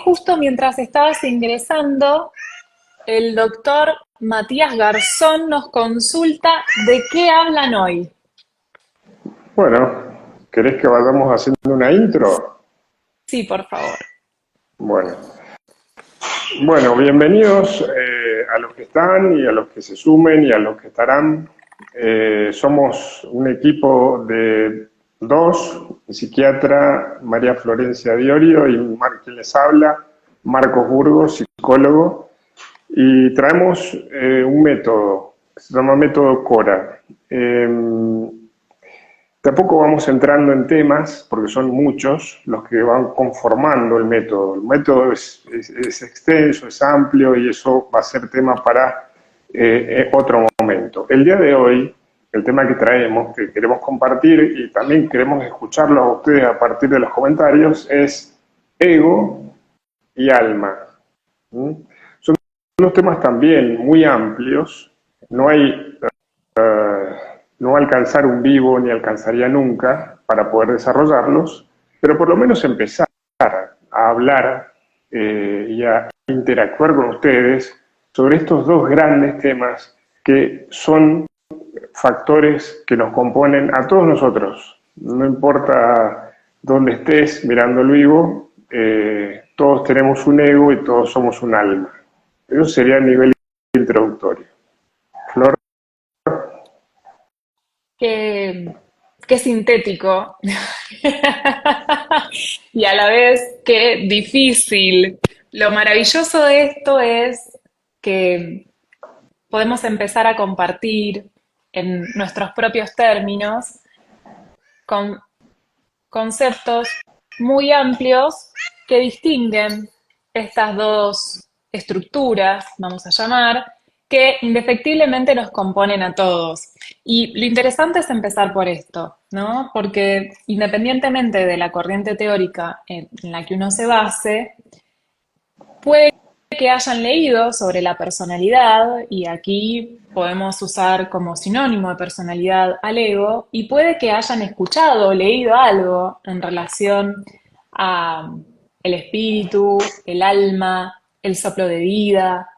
justo mientras estabas ingresando, el doctor Matías Garzón nos consulta de qué hablan hoy. Bueno, ¿querés que vayamos haciendo una intro? Sí, por favor. Bueno, bienvenidos a los que están y a los que se sumen y a los que estarán. Somos un equipo de dos, el psiquiatra María Florencia Diorio y quien les habla, Marcos Burgos, psicólogo, y traemos un método, que se llama método CORA. De a poco vamos entrando en temas, porque son muchos los que van conformando el método. El método es extenso, es amplio y eso va a ser tema para otro momento. El día de hoy, el tema que traemos, que queremos compartir y también queremos escucharlo a ustedes a partir de los comentarios, es ego y alma. ¿Mm? Son unos temas también muy amplios, no hay no va a alcanzar un vivo ni alcanzaría nunca para poder desarrollarlos, pero por lo menos empezar a hablar y a interactuar con ustedes sobre estos dos grandes temas que son factores que nos componen a todos nosotros. No importa dónde estés mirando el vivo, todos tenemos un ego y todos somos un alma. Eso sería a nivel introductorio. Flor. Qué, qué sintético y a la vez qué difícil. Lo maravilloso de esto es que podemos empezar a compartir en nuestros propios términos con conceptos muy amplios que distinguen estas dos estructuras, vamos a llamar, que indefectiblemente nos componen a todos. Y lo interesante es empezar por esto, ¿no? Porque independientemente de la corriente teórica en la que uno se base, puede que hayan leído sobre la personalidad, y aquí podemos usar como sinónimo de personalidad al ego, y puede que hayan escuchado o leído algo en relación a el espíritu, el alma, el soplo de vida,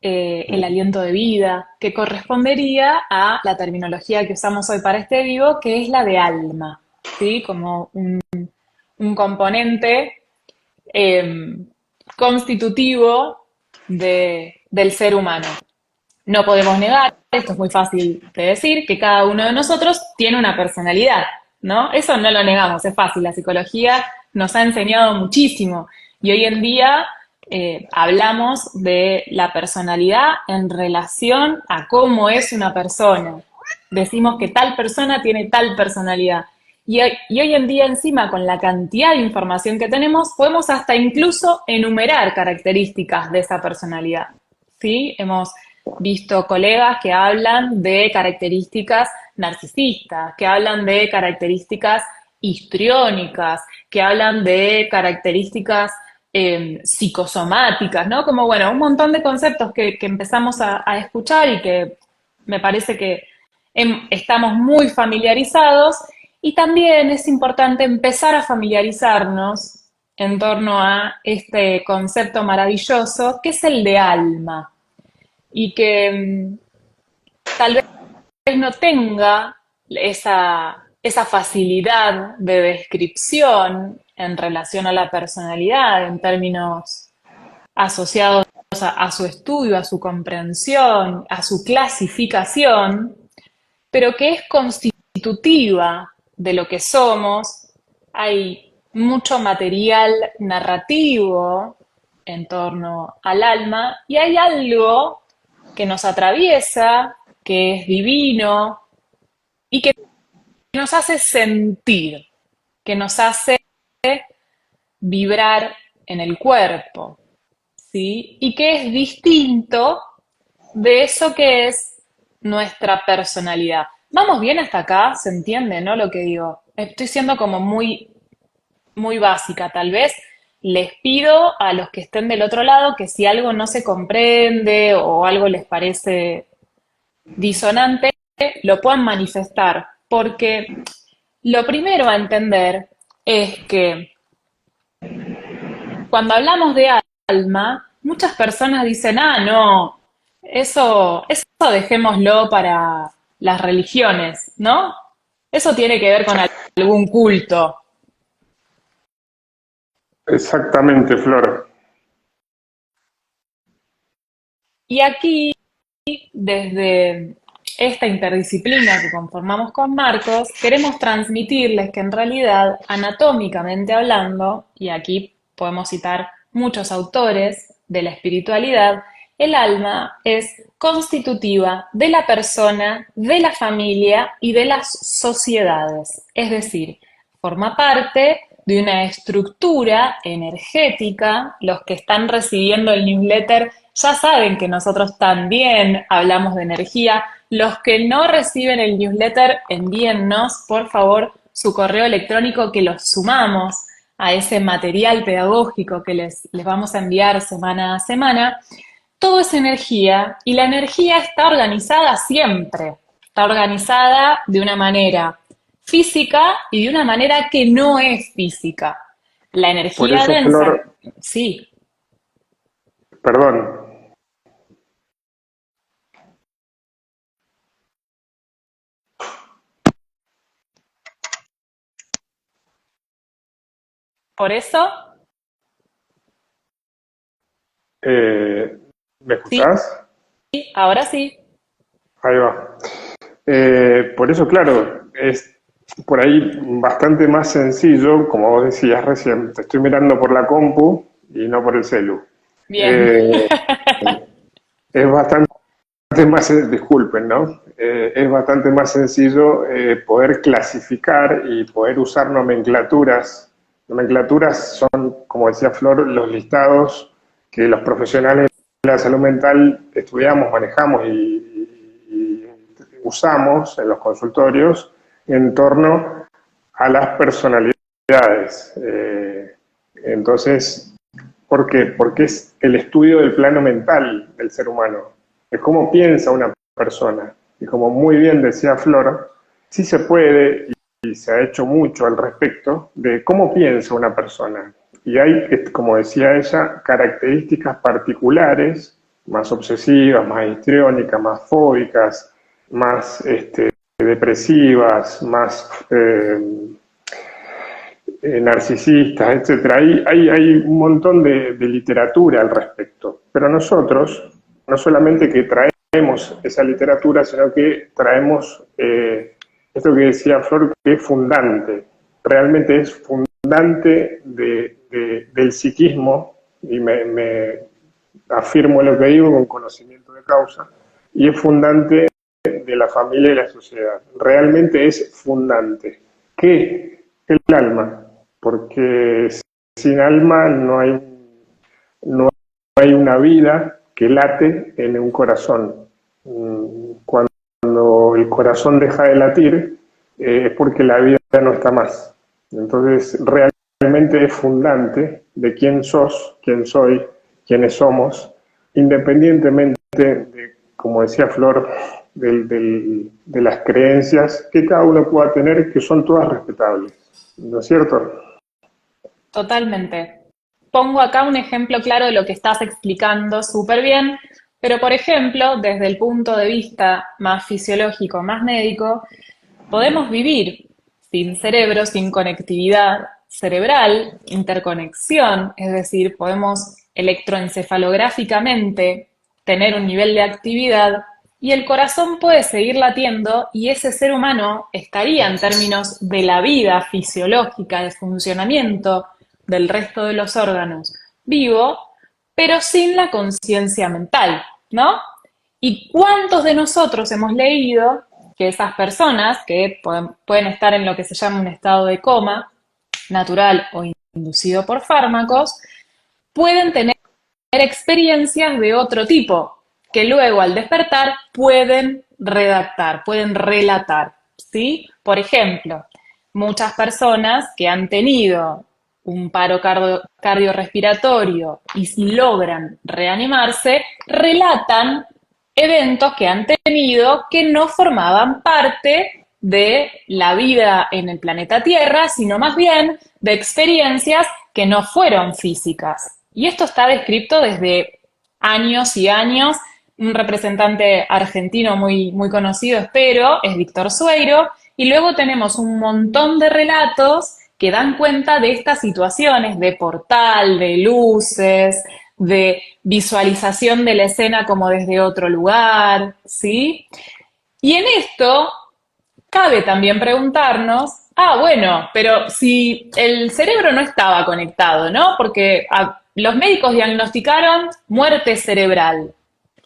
el aliento de vida, que correspondería a la terminología que usamos hoy para este vivo, que es la de alma, ¿sí? Como un componente eh, constitutivo del ser humano. No podemos negar, esto es muy fácil de decir, que cada uno de nosotros tiene una personalidad, ¿no? Eso no lo negamos, es fácil. La psicología nos ha enseñado muchísimo y hoy en día hablamos de la personalidad en relación a cómo es una persona. Decimos que tal persona tiene tal personalidad. Y hoy en día encima, con la cantidad de información que tenemos, podemos hasta incluso enumerar características de esa personalidad. ¿Sí? Hemos visto colegas que hablan de características narcisistas, que hablan de características histriónicas, que hablan de características psicosomáticas, ¿no? Como, bueno, un montón de conceptos que empezamos a escuchar y que me parece que estamos muy familiarizados, y también es importante empezar a familiarizarnos en torno a este concepto maravilloso que es el de alma y que tal vez no tenga esa facilidad de descripción en relación a la personalidad en términos asociados a su estudio, a su comprensión, a su clasificación, pero que es constitutiva de lo que somos. Hay mucho material narrativo en torno al alma y hay algo que nos atraviesa, que es divino y que nos hace sentir, que nos hace vibrar en el cuerpo, ¿sí? Y que es distinto de eso que es nuestra personalidad. ¿Vamos bien hasta acá? ¿Se entiende, no? Lo que digo. Estoy siendo como muy básica, tal vez. Les pido a los que estén del otro lado que si algo no se comprende o algo les parece disonante, lo puedan manifestar, porque lo primero a entender es que cuando hablamos de alma, muchas personas dicen, ah, no, eso dejémoslo para las religiones, ¿no? Eso tiene que ver con algún culto. Exactamente, Flor. Y aquí, desde esta interdisciplina que conformamos con Marcos, queremos transmitirles que en realidad, anatómicamente hablando, y aquí podemos citar muchos autores de la espiritualidad, el alma es constitutiva de la persona, de la familia y de las sociedades. Es decir, forma parte de una estructura energética. Los que están recibiendo el newsletter ya saben que nosotros también hablamos de energía. Los que no reciben el newsletter, envíennos, por favor, su correo electrónico que los sumamos a ese material pedagógico que les vamos a enviar semana a semana. Todo es energía y la energía está organizada siempre. Está organizada de una manera física y de una manera que no es física. La Por energía eso, densa, Flor, sí, perdón, por eso, eh, ¿me sí, escuchás? ahora sí, Ahí va. Por eso, claro, es por ahí bastante más sencillo, como vos decías recién, te estoy mirando por la compu y no por el celu. bien. Eh, es bastante más, disculpen, ¿no? Es bastante más sencillo poder clasificar y poder usar nomenclaturas. Nomenclaturas son, como decía Flor, los listados que los profesionales de la salud mental estudiamos, manejamos y usamos en los consultorios en torno a las personalidades. Entonces, ¿por qué? Porque es el estudio del plano mental del ser humano, de cómo piensa una persona. Y como muy bien decía Flor, sí se puede y se ha hecho mucho al respecto de cómo piensa una persona. Y hay, como decía ella, características particulares, más obsesivas, más histriónicas, más fóbicas, más depresivas, más narcisistas, etcétera. Hay un montón de literatura al respecto, pero nosotros no solamente que traemos esa literatura, sino que traemos esto que decía Flor, que es fundante, realmente es fundante del psiquismo, y me afirmo lo que digo con conocimiento de causa, y es fundante de la familia y la sociedad. Realmente es fundante. ¿Qué? El alma, porque sin alma no hay una vida que late en un corazón. Cuando el corazón deja de latir, es porque la vida no está más. Entonces, realmente es fundante de quién sos, quién soy, quiénes somos, independientemente de, como decía Flor, de las creencias que cada uno pueda tener, que son todas respetables. ¿No es cierto? Totalmente. Pongo acá un ejemplo claro de lo que estás explicando súper bien, pero por ejemplo, desde el punto de vista más fisiológico, más médico, podemos vivir sin cerebro, sin conectividad cerebral, interconexión, es decir, podemos electroencefalográficamente tener un nivel de actividad y el corazón puede seguir latiendo y ese ser humano estaría en términos de la vida fisiológica, de funcionamiento del resto de los órganos vivo, pero sin la conciencia mental, ¿no? ¿Y cuántos de nosotros hemos leído que esas personas que pueden estar en lo que se llama un estado de coma, natural o inducido por fármacos, pueden tener experiencias de otro tipo, que luego al despertar pueden redactar, pueden relatar, ¿sí? Por ejemplo, muchas personas que han tenido un paro cardiorrespiratorio y si logran reanimarse, relatan eventos que han tenido que no formaban parte de la vida en el planeta Tierra, sino más bien de experiencias que no fueron físicas. Y esto está descrito desde años y años. Un representante argentino muy conocido, espero, es Víctor Sueiro, y luego tenemos un montón de relatos que dan cuenta de estas situaciones de portal, de luces, de visualización de la escena como desde otro lugar, ¿sí? Y en esto cabe también preguntarnos, bueno, pero si el cerebro no estaba conectado, ¿no? Porque los médicos diagnosticaron muerte cerebral.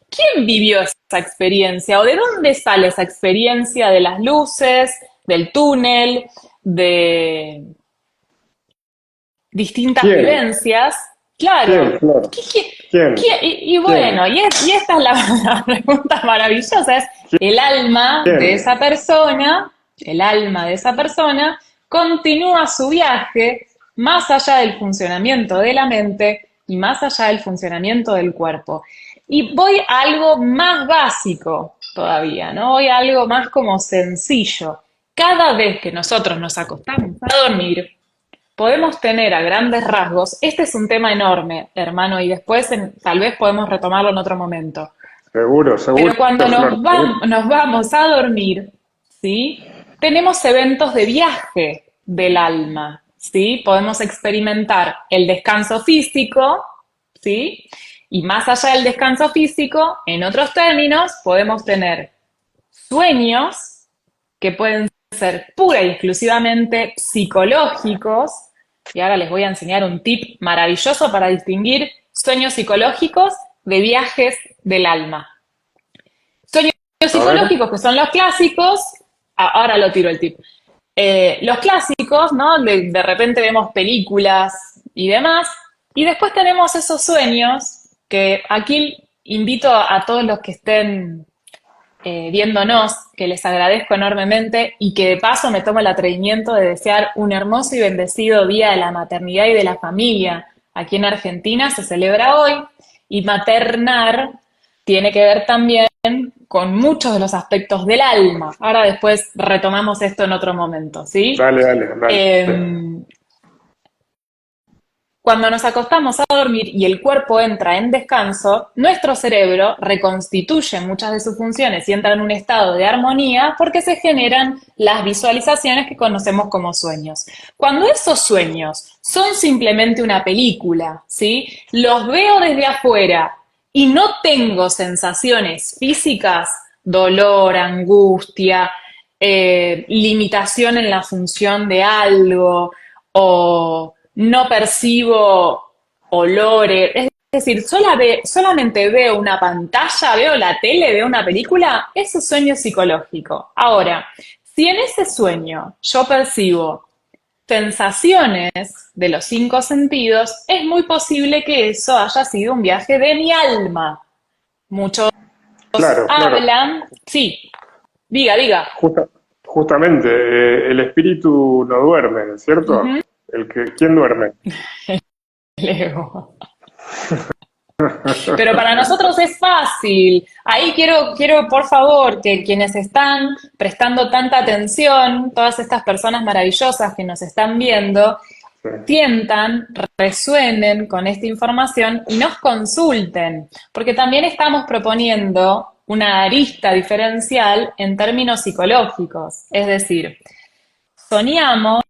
¿Quién vivió esa experiencia o de dónde sale esa experiencia de las luces, del túnel, de distintas ¿Quién? vivencias? ¿Quién, Claro. Flor? ¿Quién? Y ¿Quién? bueno, y esta es la pregunta maravillosa, es el alma de ¿Quién? esa persona, el alma de esa persona continúa su viaje más allá del funcionamiento de la mente y más allá del funcionamiento del cuerpo. Y voy a algo más básico todavía, ¿no? Voy a algo más como sencillo. Cada vez que nosotros nos acostamos a dormir, podemos tener a grandes rasgos, este es un tema enorme, hermano, y después tal vez podemos retomarlo en otro momento. Seguro, Pero seguro, cuando Flor, seguro. nos vamos a dormir, ¿sí? Tenemos eventos de viaje del alma, ¿sí? Podemos experimentar el descanso físico, ¿sí? Y más allá del descanso físico, en otros términos, podemos tener sueños que pueden ser pura y exclusivamente psicológicos. Y ahora les voy a enseñar un tip maravilloso para distinguir sueños psicológicos de viajes del alma. Sueños A ver, psicológicos, que son los clásicos, ahora lo tiro el tip. Los clásicos, ¿no? De repente vemos películas y demás, y después tenemos esos sueños que aquí invito a todos los que estén viéndonos, que les agradezco enormemente y que de paso me tomo el atrevimiento de desear un hermoso y bendecido Día de la Maternidad y de la Familia. Aquí en Argentina se celebra hoy y maternar tiene que ver también con muchos de los aspectos del alma. Ahora después retomamos esto en otro momento, ¿sí? dale, dale, dale. Eh, Cuando nos acostamos a dormir y el cuerpo entra en descanso, nuestro cerebro reconstituye muchas de sus funciones y entra en un estado de armonía porque se generan las visualizaciones que conocemos como sueños. Cuando esos sueños son simplemente una película, ¿sí? Los veo desde afuera y no tengo sensaciones físicas, dolor, angustia, limitación en la función de algo o no percibo olores, es decir, solamente veo una pantalla, veo la tele, veo una película, ese sueño es psicológico. Ahora, si en ese sueño yo percibo sensaciones de los cinco sentidos, es muy posible que eso haya sido un viaje de mi alma. Muchos Claro, claro. hablan, sí, diga. Justa- justamente, el espíritu no duerme, ¿cierto? Ujú. ¿Quién duerme? Leo. Pero para nosotros es fácil. Ahí quiero, por favor, que quienes están prestando tanta atención, todas estas personas maravillosas que nos están viendo, Sí. sientan, resuenen con esta información y nos consulten, porque también estamos proponiendo una arista diferencial en términos psicológicos. Es decir, soñamos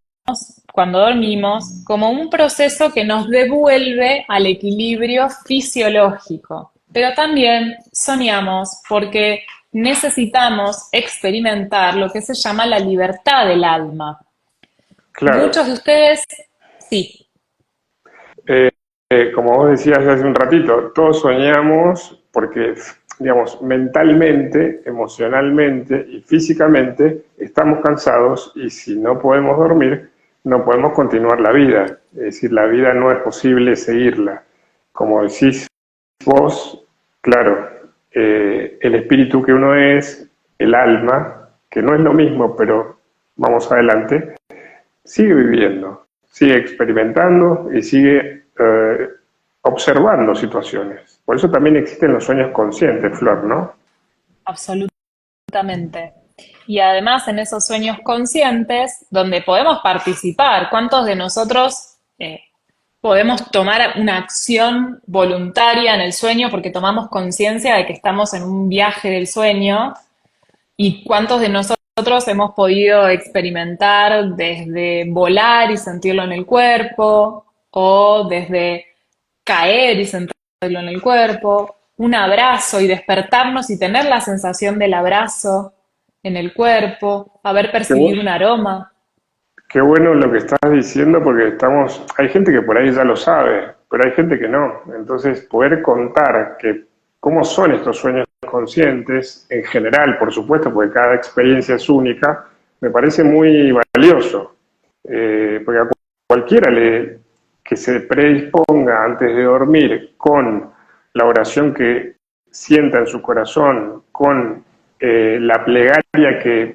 cuando dormimos como un proceso que nos devuelve al equilibrio fisiológico, pero también soñamos porque necesitamos experimentar lo que se llama la libertad del alma. Claro. Muchos de ustedes, sí, Eh, Como vos decías hace un ratito, todos soñamos porque, digamos, mentalmente, emocionalmente y físicamente estamos cansados y si no podemos dormir, no podemos continuar la vida. Es decir, la vida no es posible seguirla. Como decís vos, claro, el espíritu que uno es, el alma, que no es lo mismo, pero vamos adelante, sigue viviendo, sigue experimentando y sigue observando situaciones. Por eso también existen los sueños conscientes, Flor, ¿no? absolutamente. Y además en esos sueños conscientes, donde podemos participar, ¿cuántos de nosotros podemos tomar una acción voluntaria en el sueño porque tomamos conciencia de que estamos en un viaje del sueño y cuántos de nosotros hemos podido experimentar desde volar y sentirlo en el cuerpo o desde caer y sentirlo en el cuerpo, un abrazo y despertarnos y tener la sensación del abrazo en el cuerpo, haber Qué, percibido bu- un aroma. qué bueno lo que estás diciendo porque hay gente que por ahí ya lo sabe, pero hay gente que no. Entonces, poder contar que cómo son estos sueños conscientes, en general, por supuesto, porque cada experiencia es única, me parece muy valioso. Porque a cualquiera que se predisponga antes de dormir con la oración que sienta en su corazón, con la plegaria que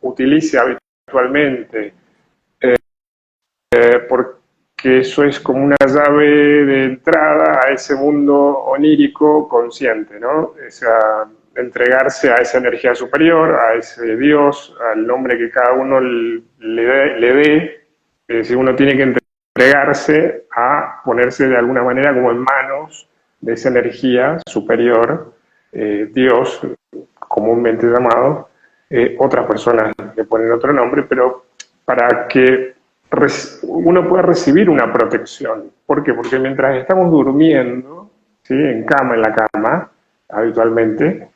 utilice habitualmente, porque eso es como una llave de entrada a ese mundo onírico consciente, ¿no? Esa, entregarse a esa energía superior, a ese Dios, al nombre que cada uno le dé. Es decir, uno tiene que entregarse a ponerse de alguna manera como en manos de esa energía superior, Dios, comúnmente llamado. Otras personas le ponen otro nombre, pero para que uno pueda recibir una protección. ¿Por qué? Porque mientras estamos durmiendo, ¿sí? En cama, en la cama, habitualmente,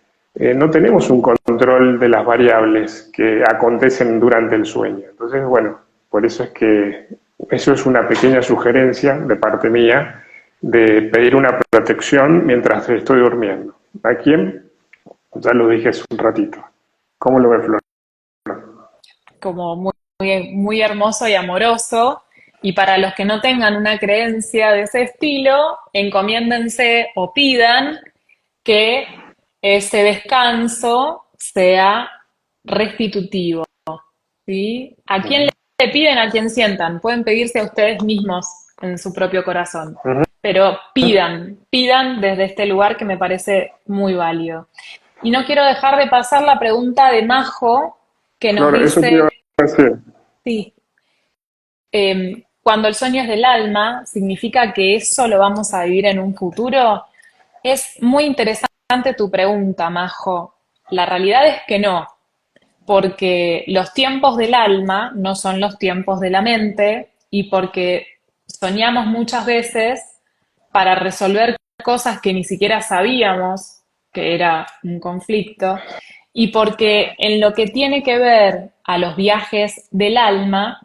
no tenemos un control de las variables que acontecen durante el sueño. Entonces, bueno, por eso es que eso es una pequeña sugerencia de parte mía de pedir una protección mientras estoy durmiendo. ¿A quién? Ya lo dije hace un ratito. ¿Cómo lo ve Flor? Como muy hermoso y amoroso. Y para los que no tengan una creencia de ese estilo, encomiéndense o pidan que ese descanso sea restitutivo, ¿sí? ¿A quién le piden? A quien sientan. Pueden pedirse a ustedes mismos en su propio corazón, Uh -huh. pero pidan desde este lugar que me parece muy válido. Y no quiero dejar de pasar la pregunta de Majo, que nos Flor, eso te iba dice, a decir. sí, cuando el sueño es del alma, ¿significa que eso lo vamos a vivir en un futuro? Es muy interesante tu pregunta, Majo. La realidad es que no, porque los tiempos del alma no son los tiempos de la mente y porque soñamos muchas veces para resolver cosas que ni siquiera sabíamos que era un conflicto y porque en lo que tiene que ver a los viajes del alma,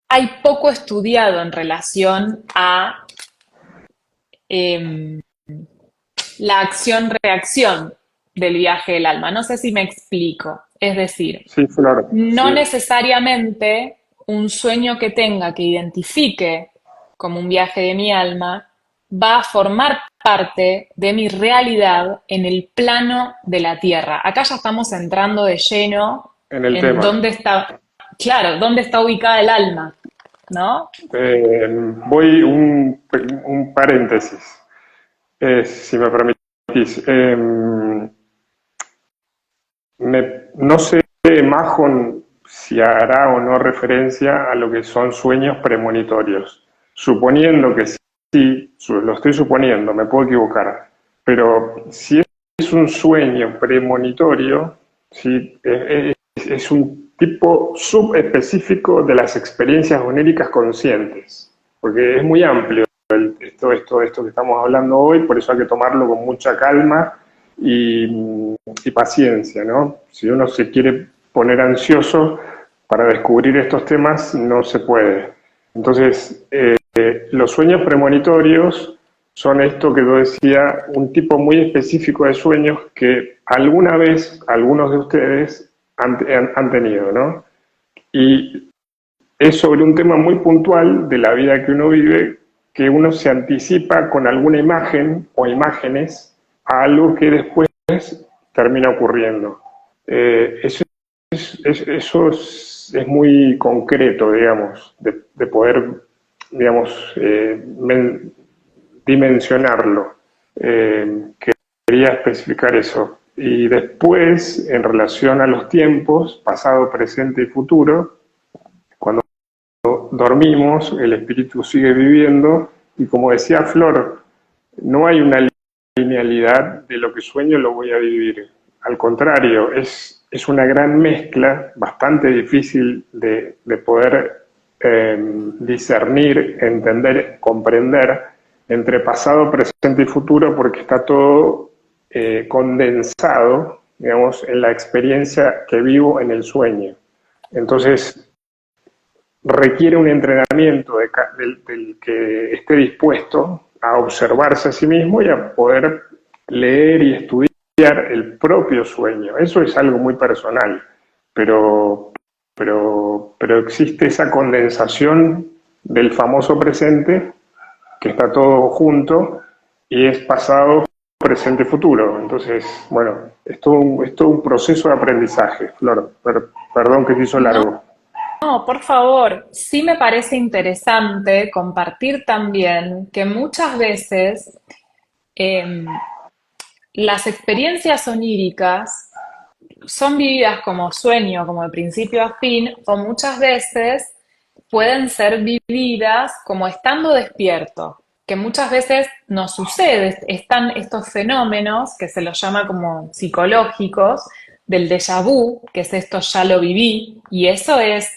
hay poco estudiado en relación a eh, la acción-reacción del viaje del alma. No sé si me explico. Es decir, Sí, Flor, sí. no necesariamente un sueño que tenga que identifique como un viaje de mi alma va a formar parte de mi realidad en el plano de la Tierra. Acá ya estamos entrando de lleno En el en tema. dónde está, claro, dónde está ubicada el alma, ¿no? Voy un paréntesis, si me permitís. No sé, Majon, si hará o no referencia a lo que son sueños premonitorios. Suponiendo que sí, lo estoy suponiendo, me puedo equivocar, pero si es un sueño premonitorio, sí, es un tipo subespecífico de las experiencias oníricas conscientes, porque es muy amplio esto que estamos hablando hoy, por eso hay que tomarlo con mucha calma y paciencia, ¿no? Si uno se quiere poner ansioso para descubrir estos temas, no se puede. Entonces, los sueños premonitorios son esto que yo decía, un tipo muy específico de sueños que alguna vez algunos de ustedes han tenido, ¿no? Y es sobre un tema muy puntual de la vida que uno vive, que uno se anticipa con alguna imagen o imágenes a algo que después termina ocurriendo. Eso es muy concreto, digamos, de poder, digamos, dimensionarlo. Quería especificar eso. Y después, en relación a los tiempos, pasado, presente y futuro, cuando dormimos, el espíritu sigue viviendo y como decía Flor, no hay una linealidad de lo que sueño lo voy a vivir. Al contrario, es una gran mezcla, bastante difícil de poder discernir, entender, comprender entre pasado, presente y futuro, porque está todo condensado, digamos, en la experiencia que vivo en el sueño. Entonces, requiere un entrenamiento del que esté dispuesto a observarse a sí mismo y a poder leer y estudiar el propio sueño. Eso es algo muy personal, pero, pero existe esa condensación del famoso presente, que está todo junto, y es pasado, presente, futuro. Entonces, bueno, es todo un proceso de aprendizaje, Flor. Perdón que se hizo No, largo. no, por favor, sí me parece interesante compartir también que muchas veces em, las experiencias oníricas son vividas como sueño, como de principio a fin, o muchas veces pueden ser vividas como estando despierto, que muchas veces nos sucede, están estos fenómenos que se los llama como psicológicos, del déjà vu, que es esto ya lo viví, y eso es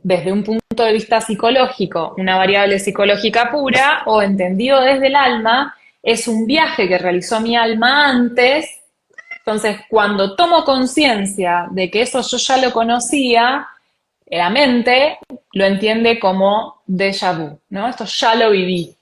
desde un punto de vista psicológico, una variable psicológica pura, o entendido desde el alma, es un viaje que realizó mi alma antes. Entonces, cuando tomo conciencia de que eso yo ya lo conocía, la mente lo entiende como déjà vu, ¿no? Esto ya lo viví,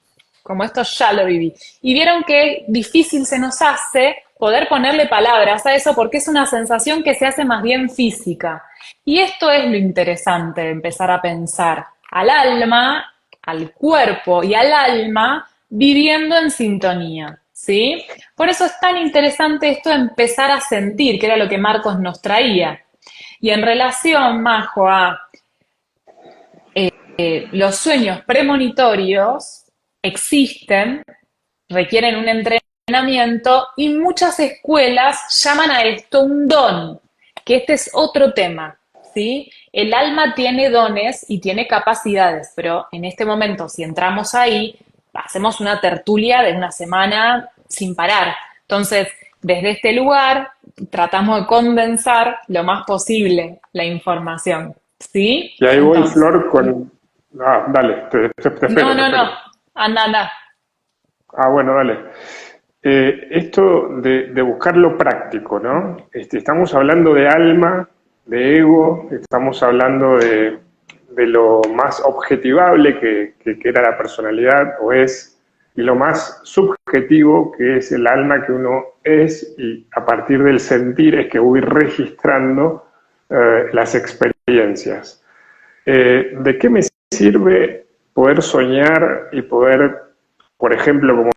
como esto ya lo viví. Y vieron que difícil se nos hace poder ponerle palabras a eso porque es una sensación que se hace más bien física. Y esto es lo interesante de empezar a pensar al alma, al cuerpo y al alma viviendo en sintonía, ¿sí? Por eso es tan interesante esto de empezar a sentir, que era lo que Marcos nos traía. Y en relación, Majo, a los sueños premonitorios existen, requieren un entrenamiento y muchas escuelas llaman a esto un don, que este es otro tema, ¿sí? El alma tiene dones y tiene capacidades, pero en este momento, si entramos ahí, hacemos una tertulia de una semana sin parar. Entonces, desde este lugar, tratamos de condensar lo más posible la información, ¿sí? Y ahí voy, Entonces, Flor, con... Ah, dale, te espero, no, te no, no, espero. anda, anda. Ah, bueno, dale. Esto de buscar lo práctico, ¿no? Estamos hablando de alma, de ego, estamos hablando de lo más objetivable que era la personalidad o es, y lo más subjetivo que es el alma que uno es, y a partir del sentir es que voy registrando las experiencias. ¿De qué me sirve poder soñar y poder, por ejemplo, como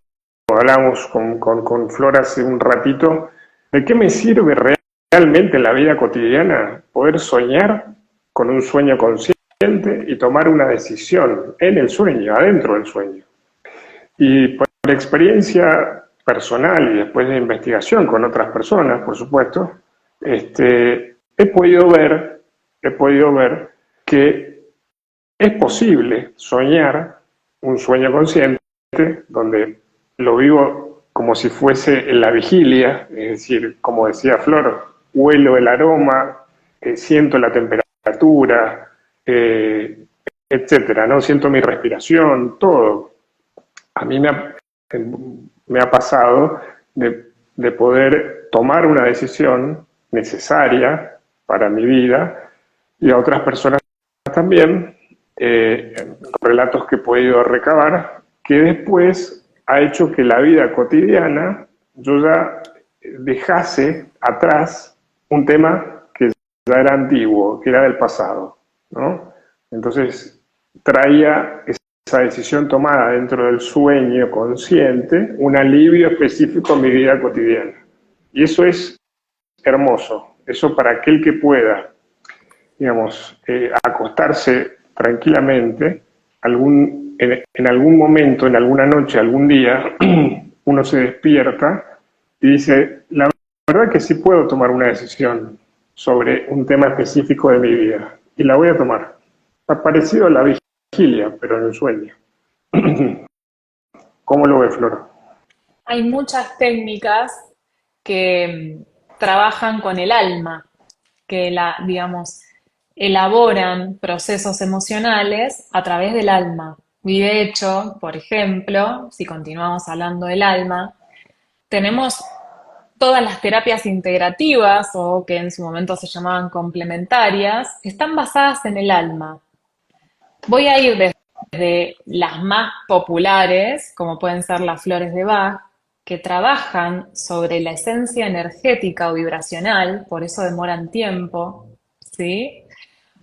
hablamos con Flor hace un ratito, ¿de qué me sirve realmente en la vida cotidiana poder soñar con un sueño consciente y tomar una decisión en el sueño, adentro del sueño? Y por experiencia personal y después de investigación con otras personas, por supuesto, he podido ver que es posible soñar un sueño consciente donde lo vivo como si fuese en la vigilia, es decir, como decía Flor, huelo el aroma, siento la temperatura, etcétera, ¿no? Siento mi respiración, todo. A mí me ha pasado de poder tomar una decisión necesaria para mi vida y a otras personas también, relatos que he podido recabar, que después ha hecho que la vida cotidiana yo ya dejase atrás un tema que ya era antiguo, que era del pasado, ¿no? Entonces traía esa decisión tomada dentro del sueño consciente un alivio específico en mi vida cotidiana. Y eso es hermoso, eso para aquel que pueda, digamos, acostarse tranquilamente, en algún momento, en alguna noche, algún día, uno se despierta y dice, la verdad que sí puedo tomar una decisión sobre un tema específico de mi vida, y la voy a tomar. Parecido a la vigilia, pero en el sueño. ¿Cómo lo ve, Flor? Hay muchas técnicas que trabajan con el alma, que digamos, elaboran procesos emocionales a través del alma. Y de hecho, por ejemplo, si continuamos hablando del alma, tenemos todas las terapias integrativas o que en su momento se llamaban complementarias, están basadas en el alma. Voy a ir desde las más populares, como pueden ser las flores de Bach, que trabajan sobre la esencia energética o vibracional, por eso demoran tiempo, ¿sí?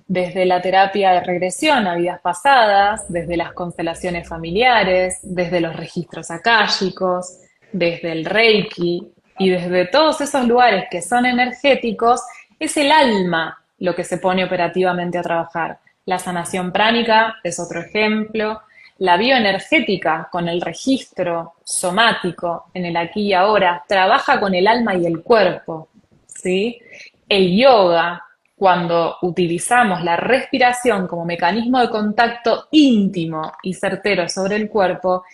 Desde la terapia de regresión a vidas pasadas, desde las constelaciones familiares, desde los registros akáshicos, desde el Reiki y desde todos esos lugares que son energéticos, es el alma lo que se pone operativamente a trabajar. La sanación pránica es otro ejemplo. La bioenergética con el registro somático en el aquí y ahora trabaja con el alma y el cuerpo, ¿sí? El yoga, cuando utilizamos la respiración como mecanismo de contacto íntimo y certero sobre el cuerpo,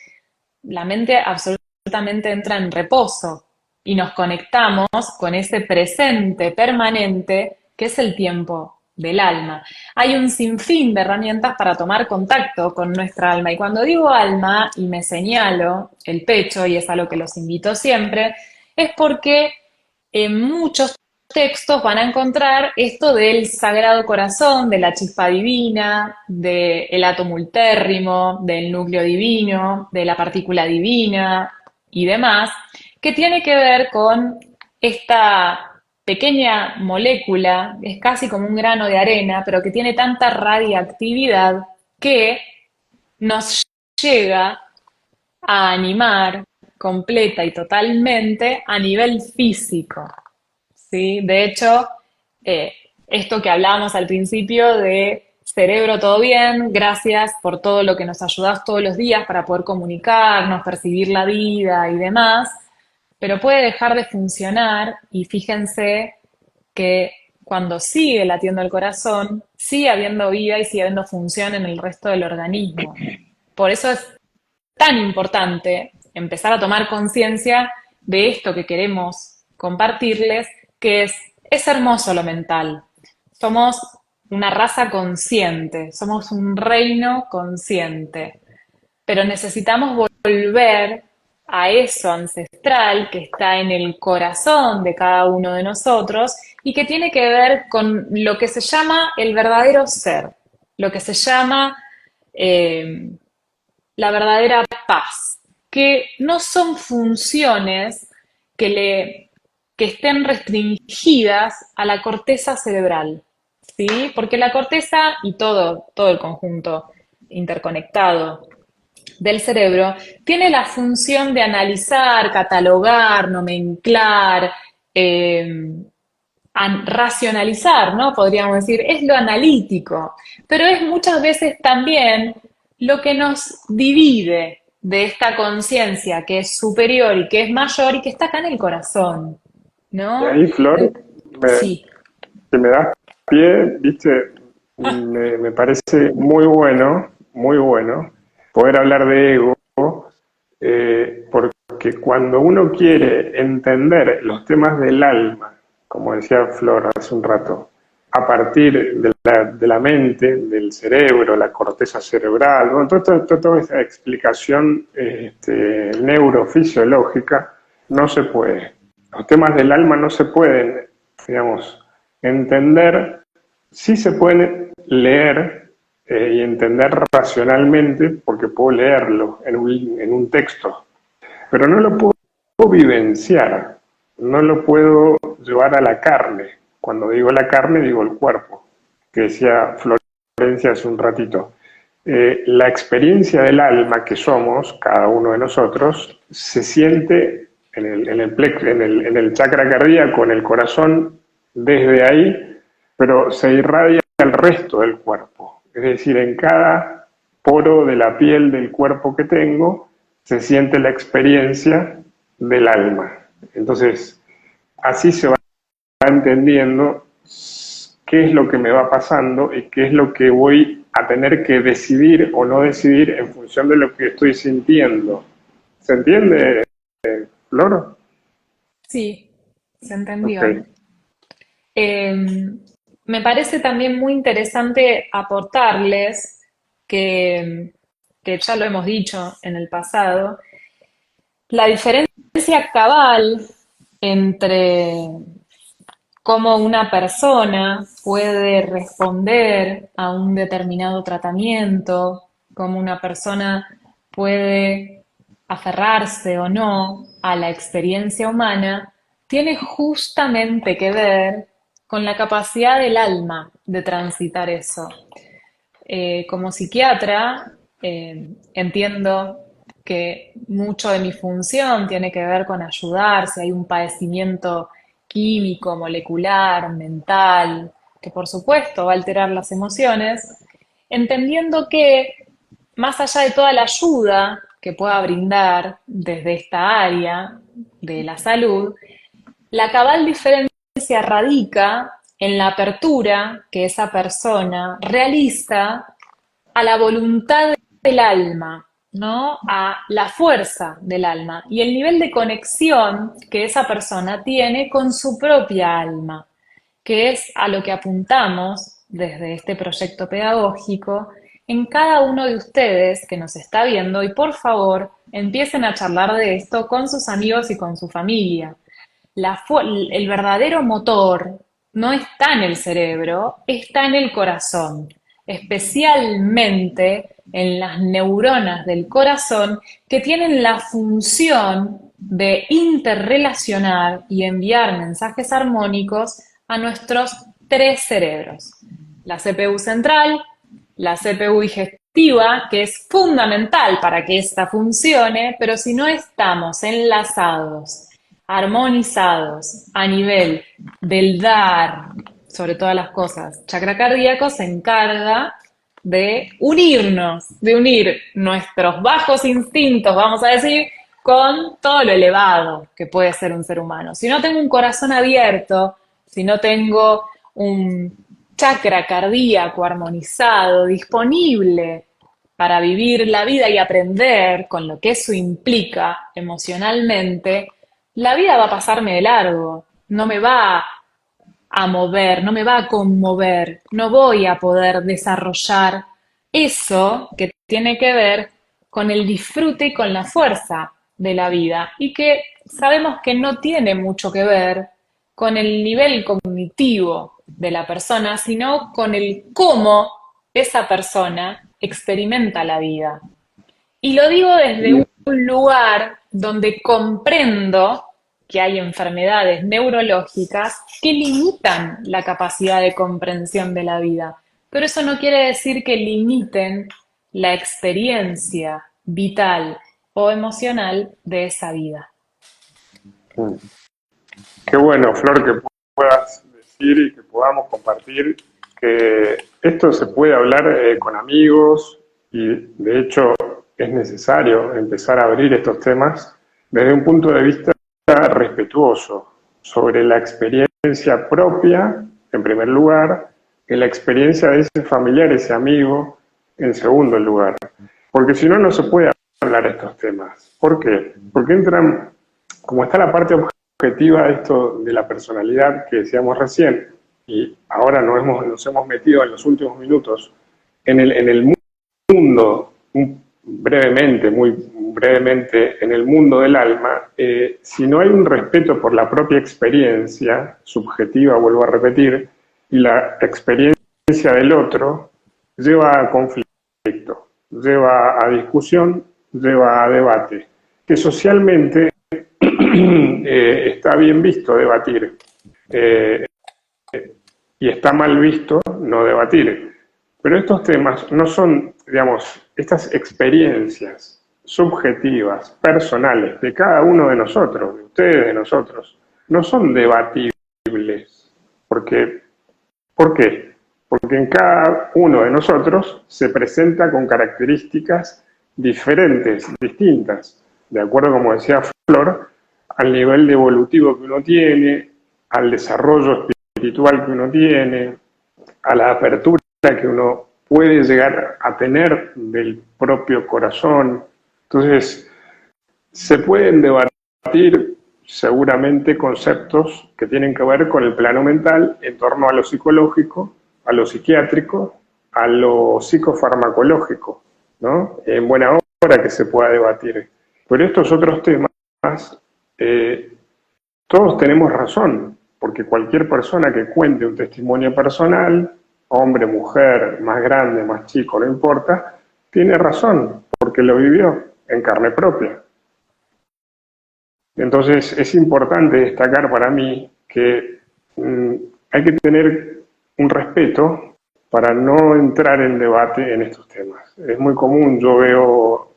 la mente absolutamente entra en reposo y nos conectamos con ese presente permanente que es el tiempo del alma. Hay un sinfín de herramientas para tomar contacto con nuestra alma y cuando digo alma y me señalo el pecho, y es a lo que los invito siempre, es porque en muchos textos van a encontrar esto del sagrado corazón, de la chispa divina, del átomo ultérrimo, del núcleo divino, de la partícula divina y demás, que tiene que ver con esta pequeña molécula, es casi como un grano de arena, pero que tiene tanta radiactividad que nos llega a animar completa y totalmente a nivel físico. ¿Sí? De hecho, eh, esto que hablábamos al principio de cerebro, todo bien, gracias por todo lo que nos ayudas todos los días para poder comunicarnos, percibir la vida y demás, pero puede dejar de funcionar y fíjense que cuando sigue latiendo el corazón, sigue habiendo vida y sigue habiendo función en el resto del organismo. Por eso es tan importante empezar a tomar conciencia de esto que queremos compartirles, que es hermoso lo mental. Somos una raza consciente, somos un reino consciente, pero necesitamos volver a eso ancestral que está en el corazón de cada uno de nosotros y que tiene que ver con lo que se llama el verdadero ser, lo que se llama la verdadera paz, que no son funciones que estén restringidas a la corteza cerebral, ¿sí? Porque la corteza y todo el conjunto interconectado del cerebro tiene la función de analizar, catalogar, nomenclar, racionalizar, ¿no? Podríamos decir, es lo analítico, pero es muchas veces también lo que nos divide de esta conciencia que es superior y que es mayor y que está acá en el corazón, Y ¿no? ahí, Flor, Sí. que me das pie, viste, me parece muy bueno, poder hablar de ego, porque cuando uno quiere entender los temas del alma, como decía Flor hace un rato, a partir de la mente, del cerebro, la corteza cerebral, bueno, toda esa explicación neurofisiológica, no se puede. Los temas del alma no se pueden, digamos, entender, sí se pueden leer y entender racionalmente, porque puedo leerlo en un texto, pero no lo puedo vivenciar, no lo puedo llevar a la carne. Cuando digo la carne, digo el cuerpo, que decía Florencia hace un ratito. La experiencia del alma que somos, cada uno de nosotros, se siente en el chakra cardíaco, en el corazón, desde ahí, pero se irradia al resto del cuerpo. Es decir, en cada poro de la piel del cuerpo que tengo, se siente la experiencia del alma. Entonces, así se va entendiendo qué es lo que me va pasando y qué es lo que voy a tener que decidir o no decidir en función de lo que estoy sintiendo. ¿Se entiende, Flor? Sí, se Ok. entendió. Eh, Me parece también muy interesante aportarles que, que ya lo hemos dicho en el pasado, la diferencia cabal entre cómo una persona puede responder a un determinado tratamiento, cómo una persona puede aferrarse o no a la experiencia humana, tiene justamente que ver con la capacidad del alma de transitar eso. Como psiquiatra, entiendo que mucho de mi función tiene que ver con ayudar si hay un padecimiento químico, molecular, mental, que por supuesto va a alterar las emociones, entendiendo que más allá de toda la ayuda que pueda brindar desde esta área de la salud, la cabal diferencia radica en la apertura que esa persona realiza a la voluntad del alma, ¿no? A la fuerza del alma y el nivel de conexión que esa persona tiene con su propia alma, que es a lo que apuntamos desde este proyecto pedagógico en cada uno de ustedes que nos está viendo y por favor empiecen a charlar de esto con sus amigos y con su familia. El verdadero motor no está en el cerebro, está en el corazón, especialmente en las neuronas del corazón que tienen la función de interrelacionar y enviar mensajes armónicos a nuestros tres cerebros. La CPU central, la CPU digestiva, que es fundamental para que esta funcione, pero si no estamos enlazados, armonizados a nivel del dar, sobre todas las cosas, chakra cardíaco se encarga de unirnos, de unir nuestros bajos instintos, vamos a decir, con todo lo elevado que puede ser un ser humano. Si no tengo un corazón abierto, si no tengo un chakra cardíaco armonizado, disponible para vivir la vida y aprender con lo que eso implica emocionalmente, la vida va a pasarme de largo, no me va a mover, no me va a conmover, no voy a poder desarrollar eso que tiene que ver con el disfrute y con la fuerza de la vida y que sabemos que no tiene mucho que ver con el nivel cognitivo de la persona, sino con el cómo esa persona experimenta la vida. Y lo digo desde un lugar donde comprendo que hay enfermedades neurológicas que limitan la capacidad de comprensión de la vida. Pero eso no quiere decir que limiten la experiencia vital o emocional de esa vida. Mm. Qué bueno, Flor, que puedas decir y que podamos compartir que esto se puede hablar con amigos y de hecho es necesario empezar a abrir estos temas desde un punto de vista respetuoso sobre la experiencia propia, en primer lugar, y la experiencia de ese familiar, ese amigo, en segundo lugar. Porque si no, no se puede hablar de estos temas. ¿Por qué? Porque entran, como está la parte objetiva de esto de la personalidad que decíamos recién, y ahora nos hemos metido en los últimos minutos en el mundo, brevemente, muy brevemente, en el mundo del alma, si no hay un respeto por la propia experiencia subjetiva, vuelvo a repetir, y la experiencia del otro, lleva a conflicto, lleva a discusión, lleva a debate, que socialmente está bien visto debatir eh, y está mal visto no debatir. Pero estos temas no son, digamos, estas experiencias subjetivas, personales, de cada uno de nosotros, de ustedes, de nosotros, no son debatibles. Porque, ¿por qué? Porque en cada uno de nosotros se presenta con características diferentes, distintas, de acuerdo, como decía Flor, al nivel de evolutivo que uno tiene, al desarrollo espiritual que uno tiene, a la apertura que uno puede llegar a tener del propio corazón. Entonces, se pueden debatir seguramente conceptos que tienen que ver con el plano mental en torno a lo psicológico, a lo psiquiátrico, a lo psicofarmacológico, ¿no? En buena hora que se pueda debatir. Pero estos otros temas, todos tenemos razón, porque cualquier persona que cuente un testimonio personal, hombre, mujer, más grande, más chico, no importa, tiene razón, porque lo vivió en carne propia. Entonces es importante destacar para mí que hay que tener un respeto para no entrar en debate en estos temas. Es muy común, yo veo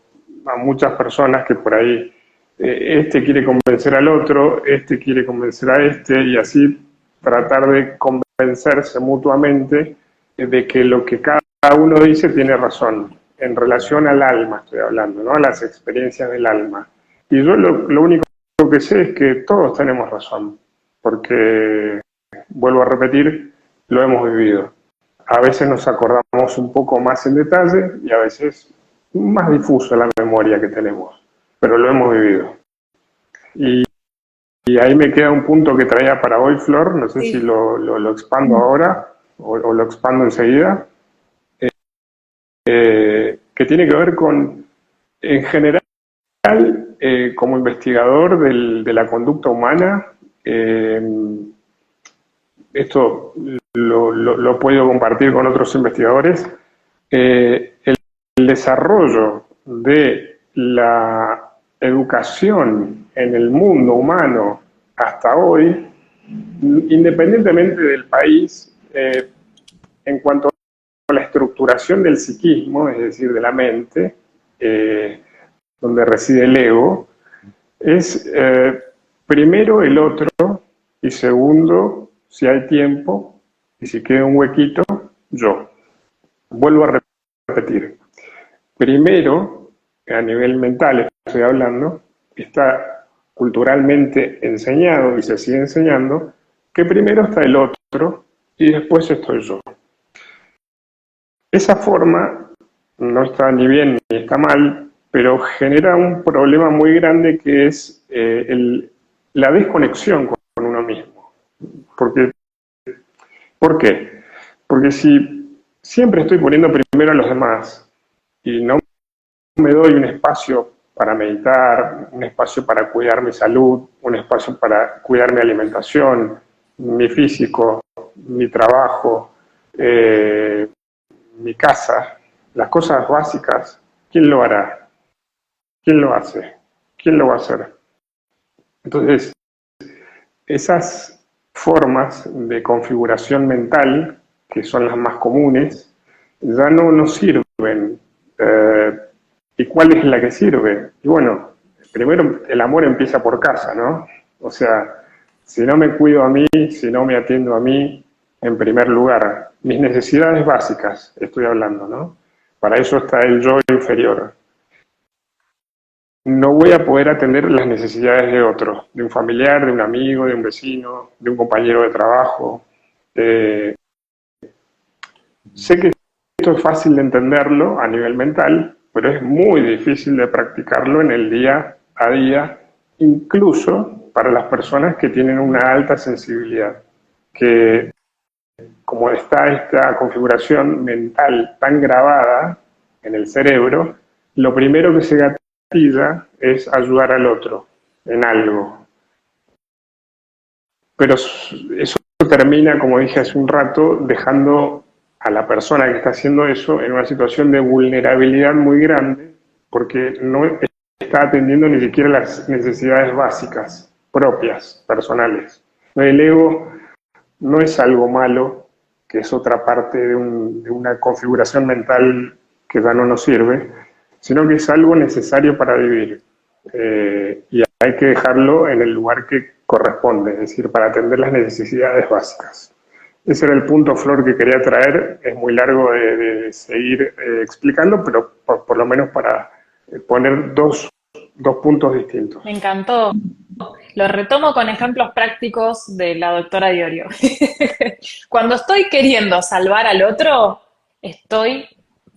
a muchas personas que por ahí este quiere convencer al otro, este quiere convencer a este, y así tratar de convencerse mutuamente de que lo que cada uno dice tiene razón, en relación al alma estoy hablando, ¿no? A las experiencias del alma. Y yo lo único que sé es que todos tenemos razón, porque, vuelvo a repetir, lo hemos vivido. A veces nos acordamos un poco más en detalle y a veces más difuso la memoria que tenemos, pero lo hemos vivido. Y, y ahí me queda un punto que traía para hoy, Flor, no sé si Sí. lo expando ahora o lo expando enseguida, que tiene que ver con, en general, como investigador de la conducta humana, esto lo he podido compartir con otros investigadores, el desarrollo de la educación en el mundo humano hasta hoy, independientemente del país, en cuanto a la estructuración del psiquismo, es decir, de la mente, donde reside el ego, es primero el otro y segundo, si hay tiempo y si queda un huequito, yo. Vuelvo a repetir. Primero, a nivel mental estoy hablando, está culturalmente enseñado y se sigue enseñando que primero está el otro y después estoy yo. Esa forma no está ni bien ni está mal, pero genera un problema muy grande que es la desconexión con uno mismo. Porque, ¿por qué? Porque si siempre estoy poniendo primero a los demás y no me doy un espacio para meditar, un espacio para cuidar mi salud, un espacio para cuidar mi alimentación, mi físico, mi trabajo, mi casa, las cosas básicas, ¿quién lo hará? ¿Quién lo hace? ¿Quién lo va a hacer? Entonces, esas formas de configuración mental, que son las más comunes, ya no nos sirven. ¿Y cuál es la que sirve? Y bueno, primero el amor empieza por casa, ¿no? O sea, si no me cuido a mí, si no me atiendo a mí, en primer lugar, mis necesidades básicas, estoy hablando, ¿no? Para eso está el yo inferior. No voy a poder atender las necesidades de otro, de un familiar, de un amigo, de un vecino, de un compañero de trabajo. Sé que esto es fácil de entenderlo a nivel mental, pero es muy difícil de practicarlo en el día a día, incluso para las personas que tienen una alta sensibilidad, que como está esta configuración mental tan grabada en el cerebro, lo primero que se gatilla es ayudar al otro en algo. Pero eso termina, como dije hace un rato, dejando a la persona que está haciendo eso en una situación de vulnerabilidad muy grande, porque no está atendiendo ni siquiera las necesidades básicas, propias, personales. El ego no es algo malo, que es otra parte de una configuración mental que ya no nos sirve, sino que es algo necesario para vivir. Y hay que dejarlo en el lugar que corresponde, es decir, para atender las necesidades básicas. Ese era el punto, Flor, que quería traer. Es muy largo de seguir explicando, pero por lo menos para poner dos puntos distintos. Me encantó. Lo retomo con ejemplos prácticos de la doctora Diorio. Cuando estoy queriendo salvar al otro, estoy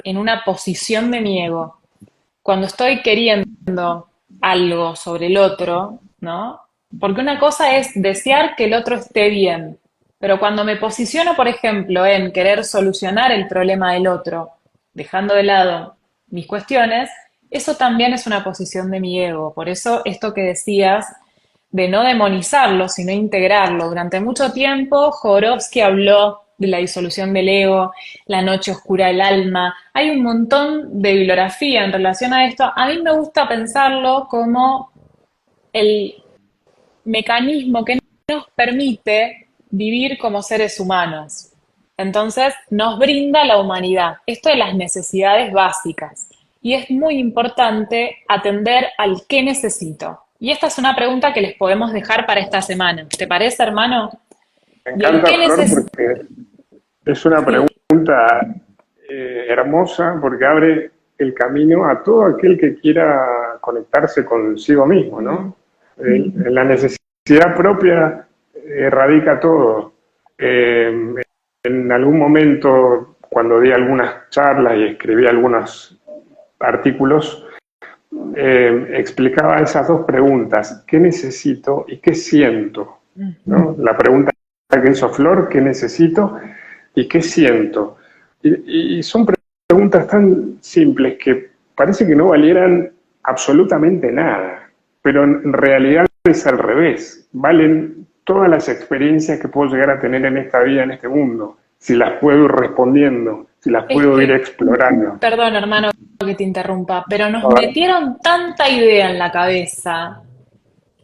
en una posición de mi ego. Cuando estoy queriendo algo sobre el otro, ¿no? Porque una cosa es desear que el otro esté bien, pero cuando me posiciono, por ejemplo, en querer solucionar el problema del otro, dejando de lado mis cuestiones, eso también es una posición de mi ego. Por eso esto que decías de no demonizarlo, sino integrarlo. Durante mucho tiempo, Jodorowsky habló de la disolución del ego, la noche oscura del alma. Hay un montón de bibliografía en relación a esto. A mí me gusta pensarlo como el mecanismo que nos permite vivir como seres humanos. Entonces, nos brinda la humanidad. Esto de las necesidades básicas. Y es muy importante atender al qué necesito. Y esta es una pregunta que les podemos dejar para esta semana. ¿Te parece, hermano? Me Y el encanta, qué Flor, necesito. porque es una Sí. pregunta hermosa, porque abre el camino a todo aquel que quiera conectarse consigo mismo, ¿no? En la necesidad propia radica todo. Eh, en algún momento, cuando di algunas charlas y escribí algunos artículos, explicaba esas dos preguntas: ¿qué necesito y qué siento? ¿No? La pregunta que hizo Flor: ¿qué necesito y qué siento? Y son preguntas tan simples que parece que no valieran absolutamente nada, pero en realidad es al revés. Valen todas las experiencias que puedo llegar a tener en esta vida, en este mundo, si las puedo ir respondiendo, si las Es puedo ir que, explorando. perdón, hermano, que te interrumpa, pero nos A ver, metieron tanta idea en la cabeza